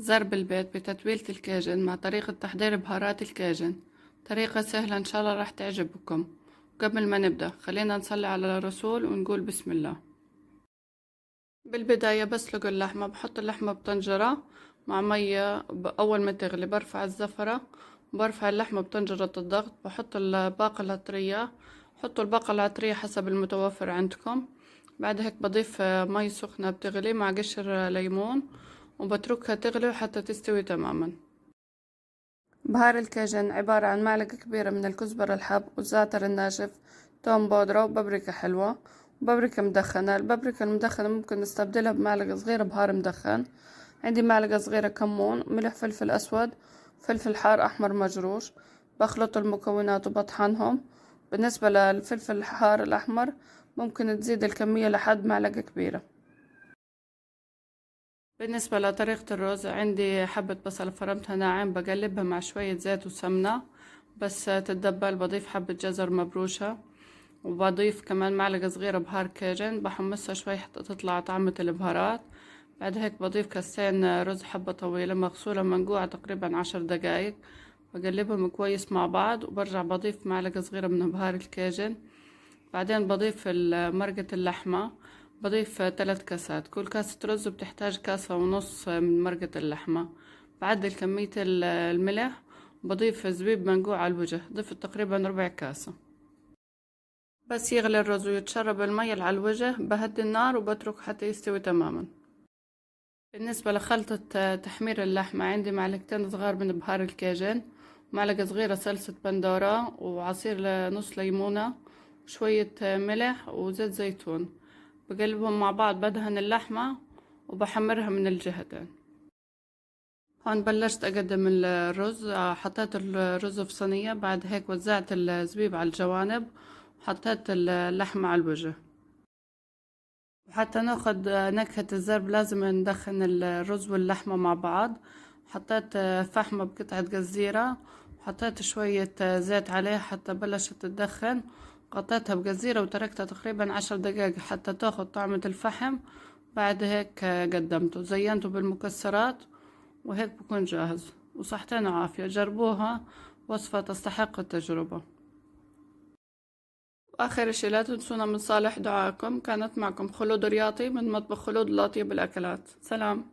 زر بالبيت بتتبيلة الكاجن مع طريقة تحضير بهارات الكاجن. طريقة سهلة إن شاء الله راح تعجبكم. قبل ما نبدأ خلينا نصلي على الرسول ونقول بسم الله. بالبداية بسلق اللحمة، بحط اللحمة بطنجرة مع مية. أول ما تغلي برفع الزفرة وبرفع اللحمة بطنجرة الضغط، بحط الباقة العطرية. حطوا الباقة العطرية حسب المتوفر عندكم. بعد هيك بضيف مي سخنة بتغلي مع قشر ليمون، وبتركها تغلي حتى تستوي تماما. بهار الكاجن عبارة عن معلقة كبيرة من الكزبرة الحب والزعتر الناشف، توم بودرة وبابريكا حلوة وبابريكا مدخنة. البابريكا المدخنة ممكن نستبدلها بمعلقة صغيرة بهار مدخن. عندي معلقة صغيرة كمون، ملح، فلفل أسود، فلفل حار أحمر مجروش. بخلط المكونات وبطحنهم. بالنسبة للفلفل الحار الأحمر ممكن تزيد الكمية لحد معلقة كبيرة. بالنسبة لطريقة الرز، عندي حبة بصل فرمتها ناعم، بقلبها مع شوية زيت وسمنة بس تتدبل. بضيف حبة جزر مبروشة، وبضيف كمان معلقة صغيرة بهار كاجن، بحمصها شوي حتى تطلع طعمة البهارات. بعد هيك بضيف كاسين رز حبة طويلة مغسولة منقوعة تقريبا 10 دقايق. بقلبهم كويس مع بعض وبرجع بضيف معلقة صغيرة من بهار الكاجن. بعدين بضيف مرقة اللحمة. بضيف 3 كاسات، كل كاسة رز بتحتاج كاسة ونص من مرقة اللحمة. بعدل كمية الملح. بضيف زبيب منقوع على الوجه، ضيف تقريبا ربع كاسة. بس يغلي الرز ويتشرب المية على الوجه بهدي النار وبترك حتى يستوي تماما. بالنسبة لخلطة تحمير اللحمة، عندي معلقتين صغار من بهار الكاجن، ومعلقة صغيرة صلصة بندورة، وعصير نص ليمونة، وشوية ملح وزيت زيتون. بقلبهم مع بعض، بدهن اللحمة وبحمرها من الجهتين. هون بلشت أقدم الرز. حطيت الرز في صينية، بعد هيك وزعت الزبيب على الجوانب وحطيت اللحمة على الوجه. وحتى ناخد نكهة الزرب لازم ندخن الرز واللحمة مع بعض. حطيت فحمة بقطعة جزيرة، وحطيت شوية زيت عليها حتى بلشت تدخن. غطيتها بجزيرة وتركتها تقريبا 10 دقايق حتى تاخد طعمة الفحم. بعد هيك قدمته، زينته بالمكسرات، وهيك بكون جاهز. وصحتين وعافية، جربوها، وصفة تستحق التجربة. وآخر شي لا تنسونا من صالح دعائكم. كانت معكم خلود رياضي من مطبخ خلود لأطيب الأكلات. سلام.